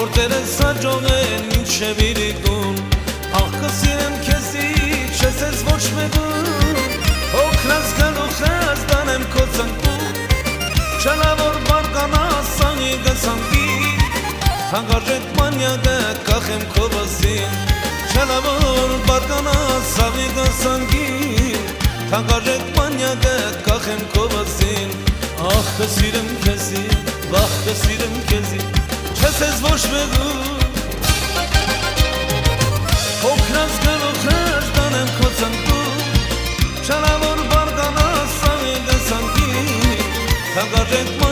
Որտերը սաջողեն մինչև իրիկուն Աղ կսիրեմ քեզի չես ես ոչ մեկուն Հոգնած գլուխ ես դանեմ քո ծնկում Չլավոր բարկանաս սանի գսանքի Հանգարժեք մանյակը կախեմ քո վասին Չլավոր բարկանաս սանի գսանքի Հանգարժեք մանյակը կախեմ քո վասին Աղ կսիրեմ քեզի, վախ կսիրեմ քեզի Չես ես ոչ մեկուն Հոգնած գլուխ ես դանեմ քո ծնկում Չլավոր բարկանաս սանի գսանքի Հանգարժեք